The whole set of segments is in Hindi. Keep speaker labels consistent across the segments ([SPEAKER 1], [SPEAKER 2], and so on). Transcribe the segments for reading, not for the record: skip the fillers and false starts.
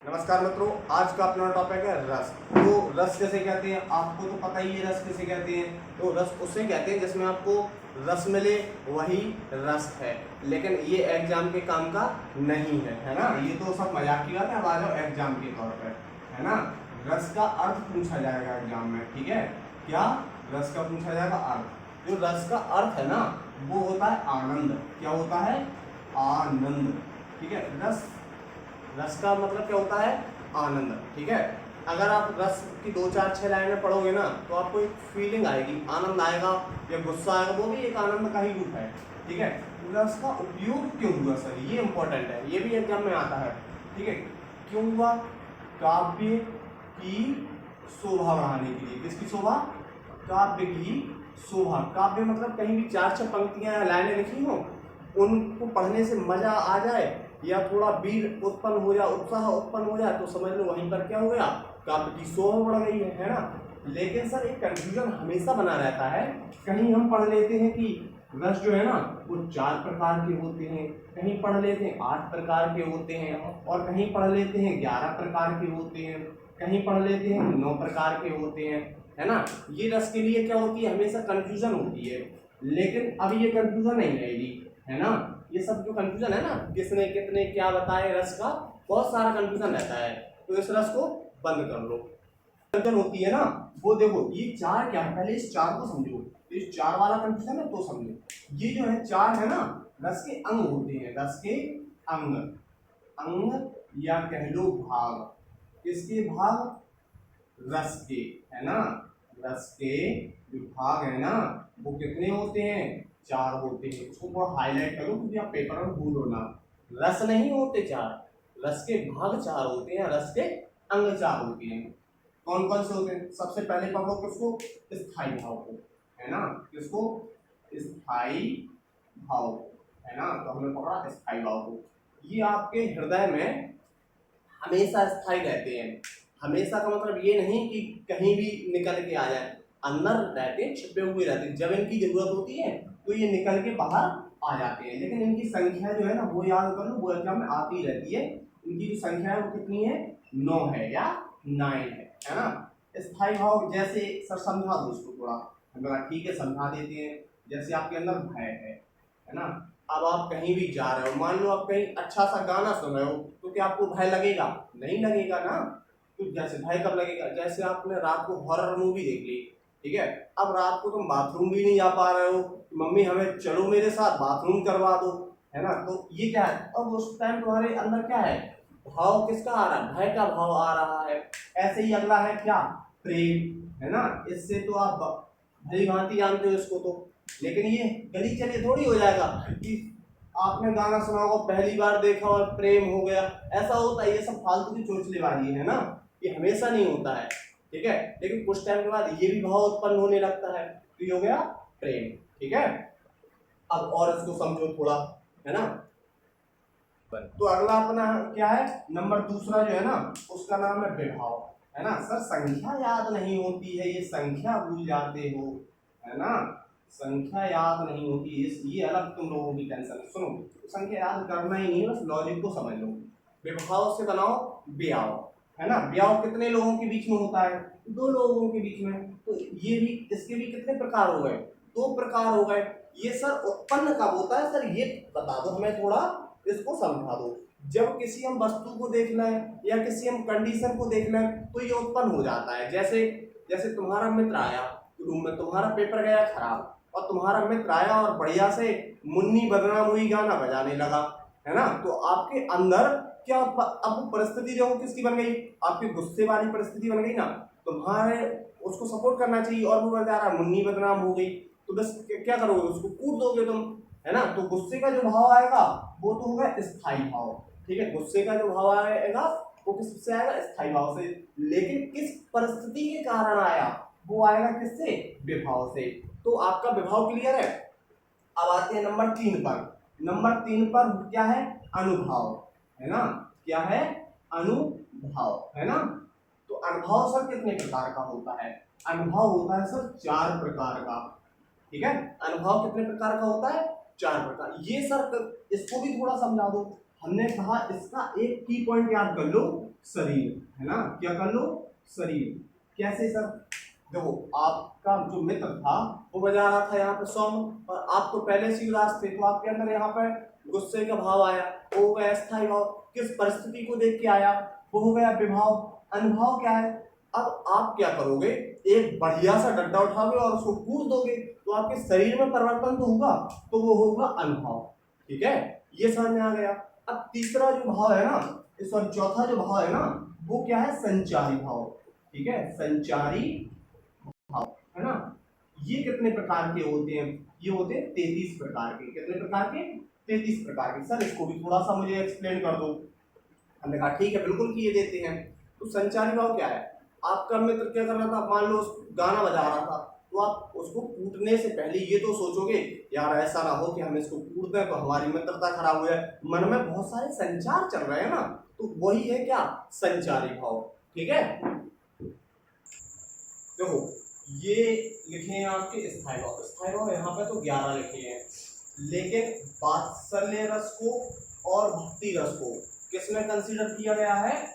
[SPEAKER 1] नमस्कार मित्रों, आज का अपना टॉपिक है रस। तो रस किसे कहते हैं आपको तो पता ही है, रस किसे कहते हैं। तो रस उसे कहते हैं जिसमें आपको रस मिले, वही रस है। लेकिन ये एग्जाम के काम का नहीं है ना। ये तो सब मजाक की बात है। अब आ जाओ एग्जाम के तौर पर, है ना। रस का अर्थ पूछा जाएगा एग्जाम में, ठीक है। क्या रस का पूछा जाएगा अर्थ। जो रस का अर्थ है ना, वो होता है आनंद। क्या होता है? आनंद, ठीक है। रस का मतलब क्या होता है? आनंद, ठीक है। अगर आप रस की 2 4 6 लाइनें पढ़ोगे ना, तो आपको एक फीलिंग आएगी, आनंद आएगा या गुस्सा आएगा, वो भी एक आनंद का ही रूप है, ठीक है। रस का उपयोग क्यों हुआ सर, ये इंपॉर्टेंट है, ये भी एग्जाम में आता है, ठीक है। क्यों हुआ? काव्य की शोभा बढ़ाने के लिए। किसकी शोभा? काव्य की शोभा। काव्य मतलब कहीं भी 4 6 पंक्तियां या लाइनें लिखी हो, उनको पढ़ने से मजा आ जाए या थोड़ा वीर उत्पन्न हो जाए, उत्साह उत्पन्न हो जाए, तो समझ लो वहीं पर क्या हो गया, काव्य की शोभा बढ़ गई है ना। लेकिन सर एक कंफ्यूजन हमेशा बना रहता है। कहीं हम पढ़ लेते हैं कि रस जो है ना वो 4 प्रकार के होते हैं, कहीं पढ़ लेते हैं 8 प्रकार के होते हैं, और कहीं पढ़ लेते हैं 11 प्रकार के होते हैं, कहीं पढ़ लेते हैं 9 प्रकार के होते हैं, है ना। ये रस के लिए क्या होती है, हमेशा कंफ्यूजन होती है। लेकिन अब ये कंफ्यूजन नहीं रहेगी, है ना। ये सब जो कंफ्यूजन है ना, किसने कितने क्या बताए, रस का बहुत सारा कंफ्यूजन रहता है। तो इस रस को बंद कर लो। कंफ्यूजन होती है ना, वो देखो ये 4 क्या है, पहले इस 4 को समझो। इस 4 वाला कंफ्यूजन है तो समझो। ये जो है 4 है ना, रस के अंग होते हैं। रस के अंग, अंग या कह लो भाग। किसके भाग? रस के, है ना। रस के जो भाग है ना, वो कितने होते हैं? 4 होते हैं। उसको थोड़ा हाईलाइट करो क्योंकि आप पेपर में भूलो ना। रस नहीं होते 4, रस के भाग 4 होते हैं, रस के अंग 4 होते हैं। कौन कौन से होते हैं? सबसे पहले पढ़ो किसको? स्थायी भाव को, है ना। किसको? स्थायी भाव, है ना। तो हमने पढ़ा स्थायी भाव को। ये आपके हृदय में हमेशा स्थायी रहते हैं। हमेशा का मतलब ये नहीं कि कहीं भी निकल के आ जाए, अंदर रहते हैं, छिपे हुए रहते हैं। जब इनकी जरूरत होती है तो ये निकल के बाहर आ जाते हैं। लेकिन इनकी संख्या जो है ना, वो याद कर लो, वो एग्जाम में आती रहती है। इनकी जो संख्या है वो कितनी है? 9 है या 9 है ना। स्थायी भाव जैसे सर समझा दो उसको थोड़ा। हम ठीक है समझा देते हैं। जैसे आपके अंदर भय है ना। अब आप कहीं भी जा रहे हो, मान लो आप कहीं अच्छा सा गाना सुन रहे हो, तो क्या आपको भय लगेगा? नहीं लगेगा ना। तो जैसे भय कब लगेगा? जैसे आपने रात को हॉरर मूवी देख ली, ठीक है। अब रात को तुम बाथरूम भी नहीं जा पा रहे हो, मम्मी हमें चलो मेरे साथ बाथरूम करवा दो, है ना। तो ये क्या है? अब उस टाइम तुम्हारे अंदर क्या है? भाव किसका आ रहा है? भय का भाव आ रहा है। ऐसे ही अगला है क्या? प्रेम, है ना। इससे तो आप भली भांति जानते हो इसको तो। लेकिन ये गली चले थोड़ी हो जाएगा कि आपने गाना सुना होगा, पहली बार देखा और प्रेम हो गया। ऐसा होता है? ये सब फालतू की चोचलेबाजी है ना। ये हमेशा नहीं होता है, ठीक है। लेकिन कुछ टाइम के बाद ये भी भाव उत्पन्न होने लगता है, तो ये हो गया प्रेम, ठीक है। अब और इसको समझो थोड़ा, है ना। तो अगला अपना क्या है? नंबर दूसरा जो है ना, उसका नाम है विभाव, है ना। सर संख्या याद नहीं होती है, ये संख्या भूल जाते हो, है ना। संख्या याद नहीं होती, ये अलग तुम लोगों की टेंशन है। सुनो, संख्या याद करना ही नहीं है, बस लॉजिक को समझ लो। विभाव से बनाओ ब्याव, है ना। ब्याव कितने लोगों के बीच में होता है? 2 लोगों के बीच में। तो ये भी, इसके भी कितने प्रकार हो गए? 2 प्रकार हो गए। ये सर उत्पन्न कब होता है? सर ये बता दो हमें थोड़ा, इसको समझा दो। जब किसी हम वस्तु को देख लें या किसी हम कंडीशन को देख लें, तो ये उत्पन्न हो जाता है। जैसे जैसे तुम्हारा मित्र आया रूम में, तुम्हारा पेपर गया खराब, और तुम्हारा मित्र आया और बढ़िया से मुन्नी बदनाम हुई गाना बजाने लगा, है ना। तो आपके अंदर क्या अब वो परिस्थिति जो किसकी बन गई? आपके गुस्से वाली परिस्थिति बन गई ना। तुम्हारे उसको सपोर्ट करना चाहिए और वो बजा रहा है, मुन्नी बदनाम हो गई, तो बस क्या करोगे? उसको कूट दोगे तुम, है ना। तो गुस्से का जो भाव आएगा वो तो होगा स्थायी भाव, ठीक है। गुस्से का जो भाव आएगा वो किससे आएगा? स्थायी भाव से। लेकिन किस परिस्थिति के कारण आया? वो आएगा किससे? विभाव से। तो आपका विभाव क्लियर है। अब आते हैं नंबर 3 पर। नंबर 3 पर क्या है? अनुभव, है ना। क्या है? अनुभव, है ना। तो अनुभव सर कितने प्रकार का होता है? अनुभव होता है सर 4 प्रकार का, ठीक है। अनुभव कितने प्रकार का होता है? 4 प्रकार। ये सर इसको भी थोड़ा समझा दो। हमने कहा इसका एक की पॉइंट याद कर लो, शरीर, है ना, क्या कर लो, शरीर। कैसे सर, देखो आपका जो मित्र था वो बजा रहा था यहाँ पे सॉन्ग, और आप तो पहले से ही उदास थे, तो आपके अंदर यहाँ पे गुस्से का भाव आया, वो हो गया अस्थायी भाव। किस परिस्थिति को देख के आया, वो हो गया विभाव। अनुभव क्या है, अब आप क्या करोगे, एक बढ़िया सा डंडा उठाओगे और उसको कूद दोगे, तो आपके शरीर में परिवर्तन तो होगा, तो वो होगा अनुभव। ठीक है, ये समझ में आ गया। अब तीसरा जो भाव है ना, सॉरी चौथा जो भाव है ना, वो क्या है, संचारी भाव। ठीक है, संचारी भाव, है ना। ये कितने प्रकार के होते हैं, ये होते हैं 33 प्रकार के। कितने प्रकार के, 33 प्रकार के। सर इसको भी थोड़ा सा मुझे एक्सप्लेन कर दो। हमने कहा ठीक है बिल्कुल किए देते हैं। तो संचारी भाव क्या है, आपका मित्र क्या कर रहा था, मान लो गाना बजा रहा था, तो आप उसको कूटने से पहले ये तो सोचोगे यार ऐसा ना हो कि हम इसको कूट दें तो हमारी मित्रता खराब हो जाए, मन में बहुत सारे संचार चल रहे हैं ना, तो वही है क्या, संचारी भाव। ठीक है, देखो ये लिखे हैं आपके स्थायी भाव। स्थायी भाव यहाँ पे तो 11 लिखे हैं, लेकिन वात्सल्य रस को और भक्ति रस को किसमें कंसीडर किया गया है,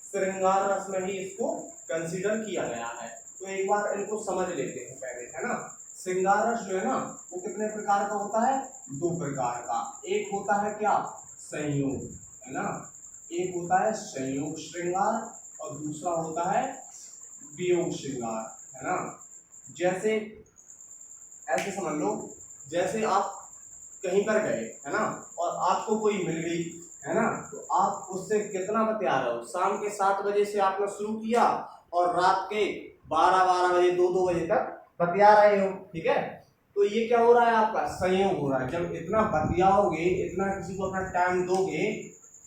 [SPEAKER 1] श्रृंगार रस में ही इसको कंसीडर किया गया है। तो एक बार इनको समझ लेते हैं पहले, है ना। श्रृंगार रस जो है ना, वो कितने प्रकार का होता है, 2 प्रकार का। एक होता है क्या, संयोग, है ना, एक होता है संयोग श्रृंगार और दूसरा होता है वियोग श्रृंगार, है ना। जैसे ऐसे समझ लो, जैसे आप कहीं पर गए, है ना, और आपको कोई मिल गई, है ना, तो आप उससे कितना बतिया रहे हो, शाम के 7 बजे से आपने शुरू किया और रात के 12 बजे 2 बजे तक बतिया रहे हो। ठीक है, तो ये क्या हो रहा है, आपका संयोग हो रहा है। जब इतना बतियाओगे, इतना किसी को अपना टाइम दोगे,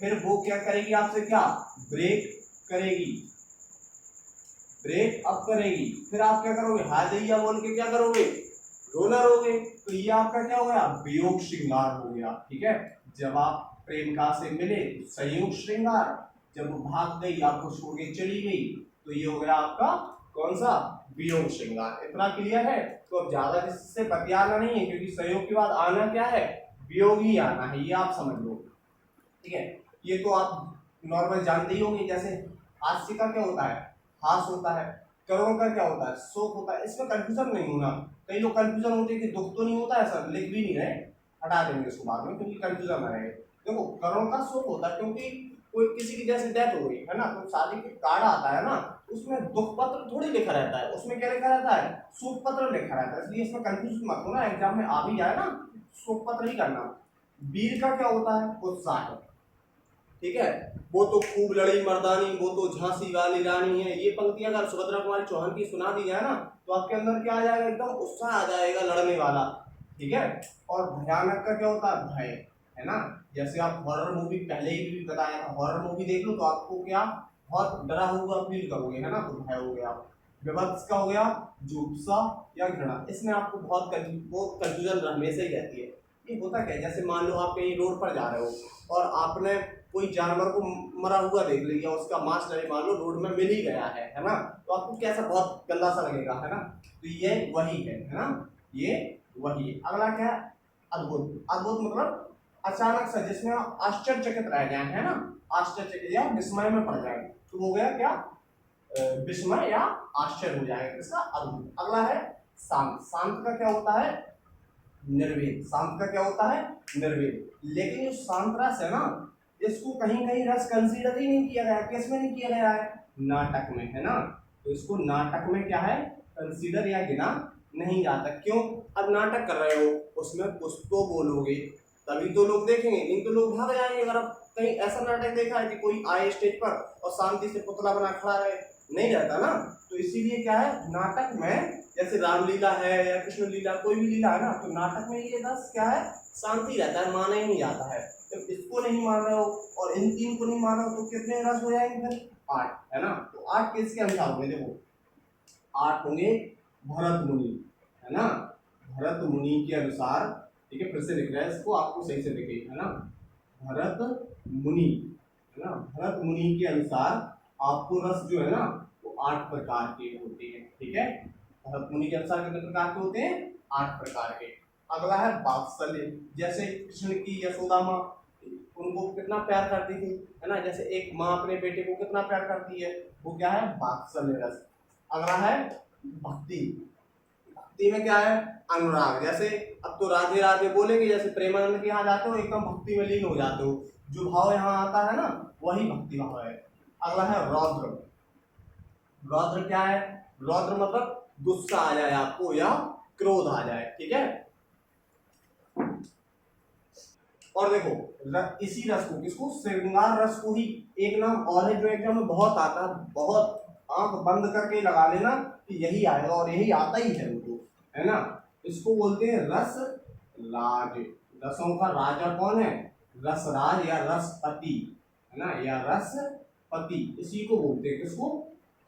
[SPEAKER 1] फिर वो क्या करेगी आपसे, क्या ब्रेक करेगी, ब्रेक अप करेगी, फिर आप क्या करोगे, हाय दैया बोल के क्या करोगे, रोना रोगे। तो ये आपका क्या हो गया, वियोग श्रृंगार हो गया। ठीक है, जब आप प्रेमिका से मिले संयोग श्रृंगार, जब वो भाग गई आपको छोड़ के चली गई, तो ये हो गया आपका कौन सा, वियोग श्रृंगार। इतना क्लियर है। तो अब ज्यादा किसी से बतियाना नहीं है, क्योंकि संयोग के बाद आना क्या है, वियोग ही आना है, ये आप समझ लो। ठीक है, ये तो आप नॉर्मल जानते ही होंगे। जैसे हास्य का क्या होता है, हास होता है, करुण का क्या होता है, शोक होता है। इसमें कंफ्यूजन नहीं होना। कई लोग कंफ्यूजन होते हैं कि दुख तो नहीं होता है सर, लिख भी नहीं रहे, हटा देंगे इसको बाद में, क्योंकि कंफ्यूजन ना रहे। देखो करुण का शोक होता है, क्योंकि कोई किसी की जैसे डेथ हो गई है ना, तो शादी के कार्ड आता है ना, उसमें दुख पत्र थोड़ी लिखा रहता है, उसमें क्या लिखा रहता है, शोक पत्र लिखा रहता है। इसलिए इसमें कंफ्यूज मत होना, एग्जाम में आ भी जाए ना, शोक पत्र ही करना। वीर का क्या होता है, उत्साह। ठीक है, वो तो खूब लड़ी मर्दानी, वो तो झांसी वाली रानी है। ये पंक्तियां अगर सुभद्रा कुमारी चौहान की सुना दी जाए ना, तो आपके अंदर क्या आ जाएगा, एकदम उत्साह आ जाएगा लड़ने वाला। ठीक है, और भयानक का क्या होता है, भय, है ना। जैसे आप हॉरर मूवी पहले ही भी बताया था, हॉरर मूवी देख लो तो आपको क्या बहुत डरा हुआ फील करोगे, है ना, तो भय हो गया। विभत्स का हो गया जुगुप्सा या घृणा। इसमें आपको बहुत कंफ्यूजन हमेशा ही रहती है। ये होता क्या है, जैसे मान लो आप कहीं रोड पर जा रहे हो और आपने कोई जानवर को मरा हुआ देख लिया, उसका मांस नहीं मान लो रोड में मिल ही गया है ना, तो आपको कैसा बहुत गंदा सा लगेगा, है ना। तो ये वही है ना, ये वही है। अगला क्या है, अद्भुत। अद्भुत मतलब अचानक से, जिसमें आप आश्चर्यचकित रह जाए, है ना, आश्चर्यचकित या विस्मय में पड़ जाए, तो हो गया क्या, विस्मय या आश्चर्य हो जाएगा, इसका अद्भुत। अगला है शांत। शांत का क्या होता है, निर्वेद। शांत का क्या होता है, निर्वेद। लेकिन जो शांत रस है ना, इसको कहीं कहीं रस कंसीडर ही नहीं किया गया। किसमें नहीं किया गया है, नाटक में, है ना। तो इसको नाटक में क्या है, कंसीडर या गिना नहीं जाता। क्यों, अब नाटक कर रहे हो, उसमें कुछ तो बोलोगे तभी तो लोग देखेंगे, नहीं तो लोग भाग जाएंगे। अगर आप कहीं ऐसा नाटक देखा है कि कोई आए स्टेज पर और शांति से पुतला बना खड़ा रहे, नहीं रहता ना। तो इसीलिए क्या है, नाटक में जैसे रामलीला है या कृष्ण लीला, कोई भी लीला है ना, तो नाटक में ये रस क्या है, शांति रहता है, माना ही नहीं जाता है। जब इसको नहीं मान रहे हो और इन 3 को नहीं मान रहे हो, तो कितने रस हो जाएंगे फिर, 8, है ना। तो 8 किसके अनुसार होंगे, देखो 8 होंगे भरत मुनि, है ना, भरत मुनि के अनुसार। ठीक है, फिर से लिख रहा है इसको, आपको सही से लिखे, है ना, भरत मुनि, है ना, भरत मुनि के अनुसार आपको रस जो है ना, वो 8 प्रकार के होते हैं। ठीक है, भरत मुनि के अनुसार कितने प्रकार के होते हैं, 8 प्रकार के। अगला है वात्सल्य। जैसे कृष्ण की यशोदा माँ, उनको कितना प्यार करती थी, है ना। जैसे एक माँ अपने बेटे को कितना प्यार करती है, वो क्या है, वात्सल्य रस। अगला है भक्ति। भक्ति में क्या है, अनुराग। जैसे अब तो राधे राधे बोलेंगे, जैसे प्रेमानंद के यहाँ जाते हो एकदम भक्ति में लीन हो जाते हो, जो भाव यहाँ आता है ना वही भक्ति भाव है। अगला है रौद्र। रौद्र क्या है, रौद्र मतलब गुस्सा आ जाए आपको या क्रोध आ जाए, ठीक है। और देखो इसी रस को, किसको, श्रृंगार रस को ही एक नाम और है जो एग्जाम में बहुत आता है, बहुत आंख बंद करके लगा लेना कि यही आएगा और यही आता ही है उनको, है ना। इसको बोलते हैं रस राज। रसों का राजा कौन है, रसराज या रसपति, है ना, या रसपति, इसी को बोलते हैं, किसको,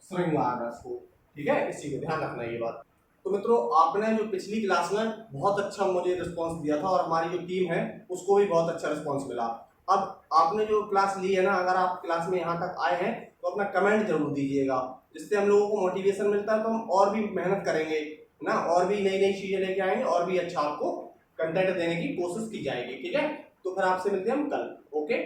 [SPEAKER 1] श्रृंगार रस को, ठीक है। इसी को ध्यान रखना ये बात। तो मित्रों आपने जो पिछली क्लास में बहुत अच्छा मुझे रिस्पांस दिया था और हमारी जो टीम है उसको भी बहुत अच्छा रिस्पांस मिला। अब आपने जो क्लास ली है ना, अगर आप क्लास में यहाँ तक आए हैं तो अपना कमेंट जरूर दीजिएगा, जिससे हम लोगों को मोटिवेशन मिलता है, तो हम और भी मेहनत करेंगे ना, और भी नई नई चीजें लेके आएंगे और भी अच्छा आपको कंटेंट देने की कोशिश की जाएगी, ठीक है। तो फिर आपसे मिलते हैं हम कल, ओके।